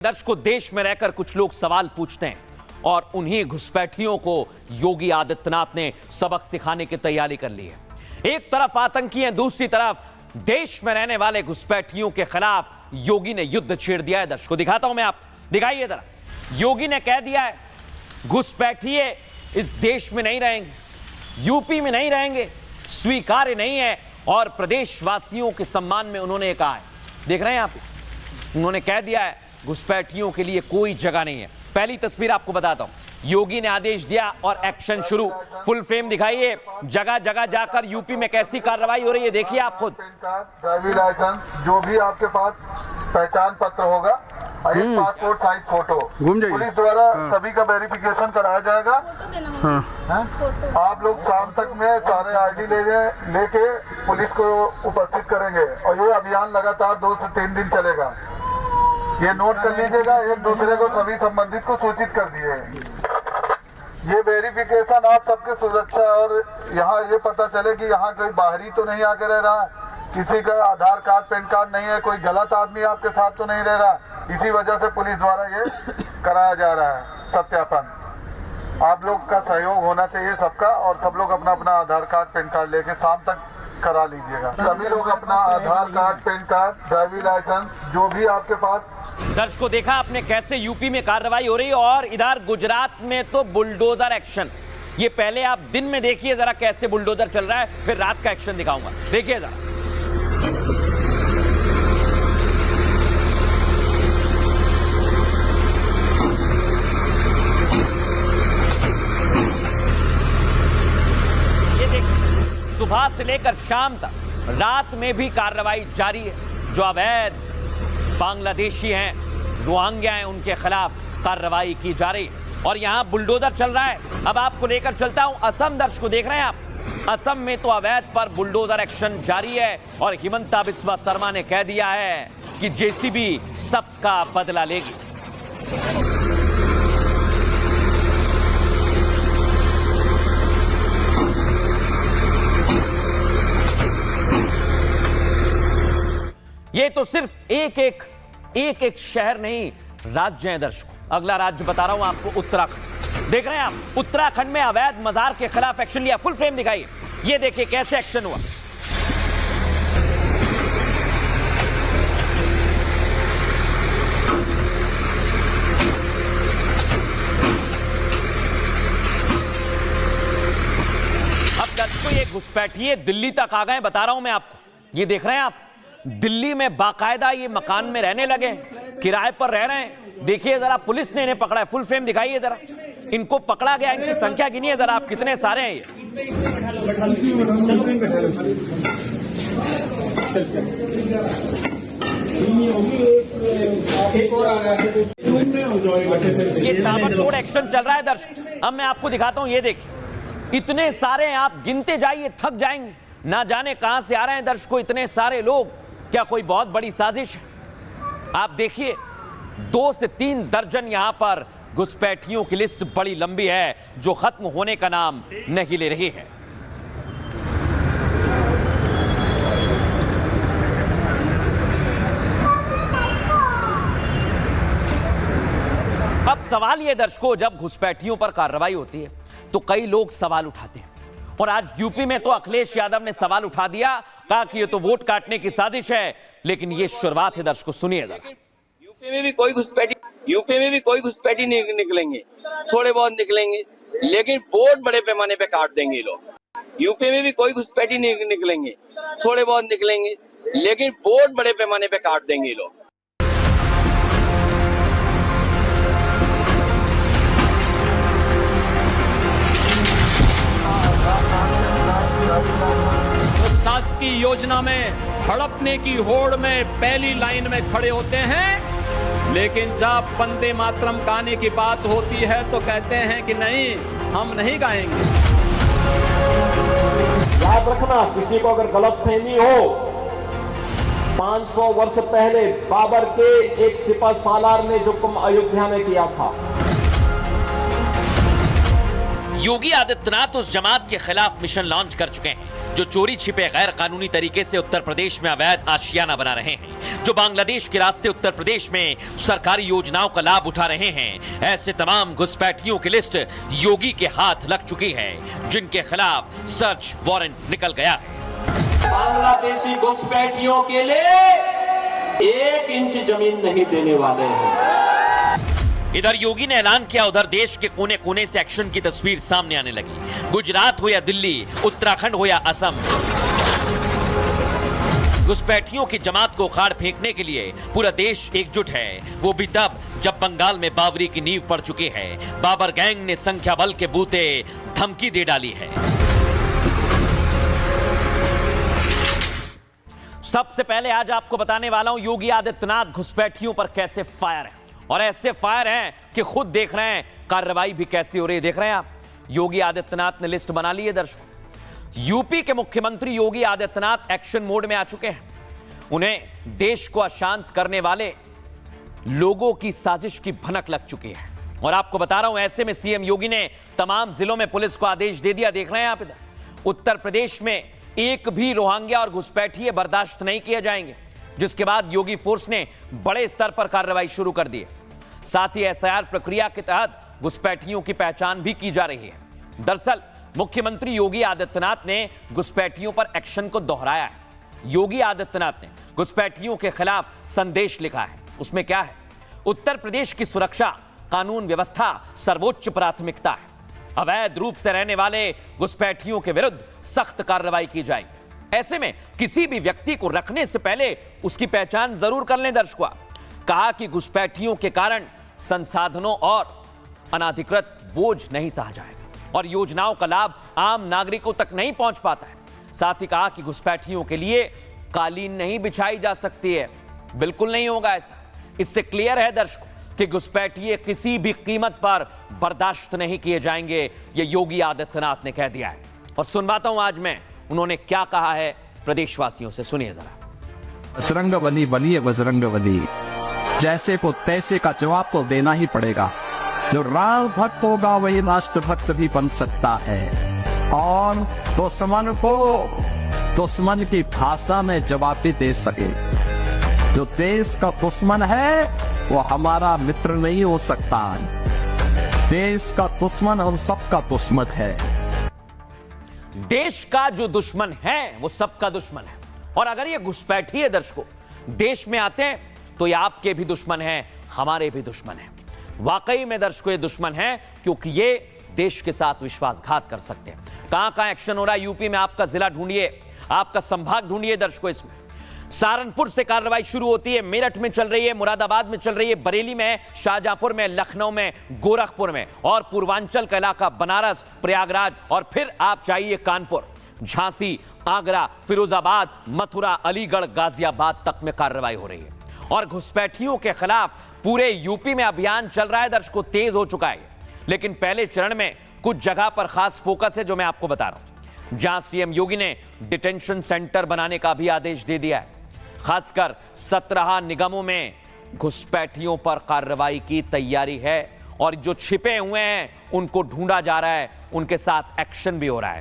दर्श को देश में रहकर कुछ लोग सवाल पूछते हैं और उन्हीं घुसपैठियों को योगी आदित्यनाथ ने सबक सिखाने की तैयारी कर ली है। एक तरफ आतंकी हैं, दूसरी तरफ देश में रहने वाले घुसपैठियों के खिलाफ योगी ने युद्ध छेड़ दिया है। दर्श को दिखाता हूं मैं, आप दिखाइए जरा। योगी ने कह दिया है घुसपैठिए इस देश में नहीं रहेंगे, यूपी में नहीं रहेंगे, स्वीकार्य नहीं है। और प्रदेशवासियों के सम्मान में उन्होंने कहा है, देख रहे हैं आप, उन्होंने कह दिया है घुसपैठियों के लिए कोई जगह नहीं है। पहली तस्वीर आपको बताता हूं, योगी ने आदेश दिया और एक्शन शुरू। फुल फ्रेम दिखाइए, जगह जगह जाकर यूपी में कैसी कार्रवाई हो रही है, देखिए आप खुद। ड्राइविंग लाइसेंस, जो भी आपके पास पहचान पत्र होगा, एक पासपोर्ट साइज फोटो, पुलिस द्वारा सभी का वेरिफिकेशन कराया जाएगा। आप लोग शाम तक में सारे आईडी लेके पुलिस को उपस्थित करेंगे और ये अभियान लगातार 2 से 3 दिन चलेगा। ये नोट कर लीजिएगा, एक दूसरे को सभी संबंधित को सूचित कर दिए। ये वेरिफिकेशन आप सबके सुरक्षा और यहाँ ये पता चले कि यहाँ कोई बाहरी तो नहीं आके रह रहा, किसी का आधार कार्ड पैन कार्ड नहीं है, कोई गलत आदमी आपके साथ तो नहीं रह रहा। इसी वजह से पुलिस द्वारा ये कराया जा रहा है सत्यापन। आप लोग का सहयोग होना चाहिए सबका, और सब लोग अपना अपना आधार कार्ड पैन कार्ड लेके शाम तक करा लीजिएगा। सभी लोग अपना Aadhaar card PAN card driving licence जो भी आपके पास। दर्श को देखा आपने कैसे यूपी में कार्रवाई हो रही है और इधर गुजरात में तो बुलडोजर एक्शन। ये पहले आप दिन में देखिए जरा कैसे बुलडोजर चल रहा है, फिर रात का एक्शन दिखाऊंगा, देखिए जरा। ये देखिए सुबह से लेकर शाम तक रात में भी कार्रवाई जारी है। जो अवैध बांग्लादेशी हैं, रोहिंग्या हैं, उनके खिलाफ कार्रवाई की जा रही है और यहां बुलडोजर चल रहा है। अब आपको लेकर चलता हूं असम। दर्श को देख रहे हैं आप, असम में तो अवैध पर बुलडोजर एक्शन जारी है और हिमंता बिस्वा शर्मा ने कह दिया है कि जेसीबी सबका बदला लेगी। ये तो सिर्फ एक शहर नहीं, राज्य है। दर्शकों अगला राज्य बता रहा हूं आपको, उत्तराखंड। देख रहे हैं आप, उत्तराखंड में अवैध मजार के खिलाफ एक्शन लिया। फुल फ्रेम दिखाइए, ये देखिए कैसे एक्शन हुआ। अब दर्शकों ये घुसपैठिए दिल्ली तक आ गए, बता रहा हूं मैं आपको। ये देख रहे हैं आप, दिल्ली में बाकायदा ये मकान में रहने लगे, किराए पर रह रहे हैं। देखिए जरा, पुलिस ने इन्हें पकड़ा है। फुल फ्रेम दिखाइए जरा, इनको पकड़ा गया, इनकी संख्या गिनिए जरा आप, कितने सारे हैं ये। ये ताबड़तोड़ एक्शन चल रहा है दर्शक। अब मैं आपको दिखाता हूं, ये देखिए इतने सारे हैं, आप गिनते जाइए थक जाएंगे, ना जाने कहां से आ रहे हैं। दर्शकों इतने सारे लोग, क्या कोई बहुत बड़ी साजिश है? आप देखिए 2 से 3 दर्जन यहां पर घुसपैठियों की लिस्ट बड़ी लंबी है जो खत्म होने का नाम नहीं ले रही है। अब सवाल ये दर्शकों, जब घुसपैठियों पर कार्रवाई होती है तो कई लोग सवाल उठाते हैं और आज यूपी में तो अखिलेश यादव ने सवाल उठा दिया, कहा कि ये तो वोट काटने की साजिश है। लेकिन ये शुरुआत है दर्शकों, सुनिए जरा। यूपी में भी कोई घुसपैठी नहीं निकलेंगे, थोड़े बहुत निकलेंगे, लेकिन वोट बड़े पैमाने पे काट देंगे ये लोग। यूपी में भी कोई घुसपैठी नहीं निकलेंगे, थोड़े बहुत निकलेंगे, लेकिन वोट बड़े पैमाने पे काट देंगे ये लोग। शासकीय योजना में हड़पने की होड़ में पहली लाइन में खड़े होते हैं, लेकिन जब वंदे मातरम गाने की बात होती है तो कहते हैं कि नहीं, हम नहीं गाएंगे। याद रखना, किसी को अगर गलतफहमी हो, 500 वर्ष पहले बाबर के एक सिपह सालार ने जो कुंभ अयोध्या में किया था। योगी आदित्यनाथ उस जमात के खिलाफ मिशन लॉन्च कर चुके हैं जो चोरी छिपे गैर कानूनी तरीके से उत्तर प्रदेश में अवैध आशियाना बना रहे हैं, जो बांग्लादेश के रास्ते उत्तर प्रदेश में सरकारी योजनाओं का लाभ उठा रहे हैं, ऐसे तमाम घुसपैठियों की लिस्ट योगी के हाथ लग चुकी है, जिनके खिलाफ सर्च वारंट निकल गया है। बांग्लादेशी घुसपैठियों के लिए 1 इंच जमीन नहीं देने वाले हैं। इधर योगी ने ऐलान किया, उधर देश के कोने कोने से एक्शन की तस्वीर सामने आने लगी। गुजरात हो या दिल्ली, उत्तराखंड हो या असम, घुसपैठियों की जमात को उखाड़ फेंकने के लिए पूरा देश एकजुट है। वो भी तब जब बंगाल में बाबरी की नींव पड़ चुकी है। बाबर गैंग ने संख्या बल के बूते धमकी दे डाली है। सबसे पहले आज आपको बताने वाला हूं योगी आदित्यनाथ घुसपैठियों पर कैसे फायर है, और ऐसे फायर हैं कि खुद देख रहे हैं कार्रवाई भी कैसी हो रही है। देख रहे हैं आप, योगी आदित्यनाथ ने लिस्ट बना ली है दर्शकों। यूपी के मुख्यमंत्री योगी आदित्यनाथ एक्शन मोड में आ चुके हैं। उन्हें देश को अशांत करने वाले लोगों की साजिश की भनक लग चुकी है। और आपको बता रहा हूं, ऐसे में सीएम योगी ने तमाम जिलों में पुलिस को आदेश दे दिया। देख रहे हैं आप इधर, उत्तर प्रदेश में एक भी रोहिंग्या और घुसपैठिए बर्दाश्त नहीं किए जाएंगे, जिसके बाद योगी फोर्स ने बड़े स्तर पर कार्रवाई शुरू कर दी है। साथ ही एसआईआर प्रक्रिया के तहत घुसपैठियों की पहचान भी की जा रही है। दरअसल मुख्यमंत्री योगी आदित्यनाथ ने घुसपैठियों पर एक्शन को दोहराया है। योगी आदित्यनाथ ने घुसपैठियों के खिलाफ संदेश लिखा है। उसमें क्या है? उत्तर प्रदेश की सुरक्षा, कानून व्यवस्था सर्वोच्च प्राथमिकता है। अवैध रूप से रहने वाले घुसपैठियों के विरुद्ध सख्त कार्रवाई की जाएगी। ऐसे में किसी भी व्यक्ति को रखने से पहले उसकी पहचान जरूर कर लें। दर्शकों, कहा कि घुसपैठियों के कारण संसाधनों और अनाधिकृत बोझ नहीं सहा जाएगा और योजनाओं का लाभ आम नागरिकों तक नहीं पहुंच पाता है। साथ ही कहा कि घुसपैठियों के लिए कालीन नहीं बिछाई जा सकती है। बिल्कुल नहीं होगा ऐसा। इससे क्लियर है दर्शकों कि घुसपैठिए किसी भी कीमत पर बर्दाश्त नहीं किए जाएंगे। ये योगी आदित्यनाथ ने कह दिया है। और सुनवाता हूं आज मैं उन्होंने क्या कहा है प्रदेशवासियों से। सुनिए जरा। बजरंग बली बलिए बजरंग बली, जैसे को तैसे का जवाब तो देना ही पड़ेगा। जो राम भक्त होगा वही राष्ट्र भक्त भी बन सकता है और दुश्मन की भाषा में जवाब भी दे सके। जो देश का दुश्मन है वो हमारा मित्र नहीं हो सकता। देश का दुश्मन हम सबका दुश्मन है। देश का जो दुश्मन है वो सबका दुश्मन है। और अगर ये घुसपैठिए दर्शकों देश में आते हैं तो ये आपके भी दुश्मन है, हमारे भी दुश्मन है। वाकई में दर्शकों ये दुश्मन है, क्योंकि ये देश के साथ विश्वासघात कर सकते हैं। कहां कहां एक्शन हो रहा है यूपी में, आपका जिला ढूंढिए, आपका संभाग ढूंढिए दर्शकों। इसमें सहारनपुर से कार्रवाई शुरू होती है, मेरठ में चल रही है, मुरादाबाद में चल रही है, बरेली में, शाहजहांपुर में, लखनऊ में, गोरखपुर में, और पूर्वांचल का इलाका बनारस, प्रयागराज, और फिर आप चाहिए कानपुर, झांसी, आगरा, फिरोजाबाद, मथुरा, अलीगढ़, गाजियाबाद तक में कार्रवाई हो रही है। और घुसपैठियों के खिलाफ पूरे यूपी में अभियान चल रहा है दर्शकों, तेज हो चुका है। लेकिन पहले चरण में कुछ जगह पर खास फोकस है जो मैं आपको बता रहा हूं, जहां सीएम योगी ने डिटेंशन सेंटर बनाने का भी आदेश दे दिया है। खासकर 17 निगमों में घुसपैठियों पर कार्रवाई की तैयारी है और जो छिपे हुए हैं उनको ढूंढा जा रहा है, उनके साथ एक्शन भी हो रहा है।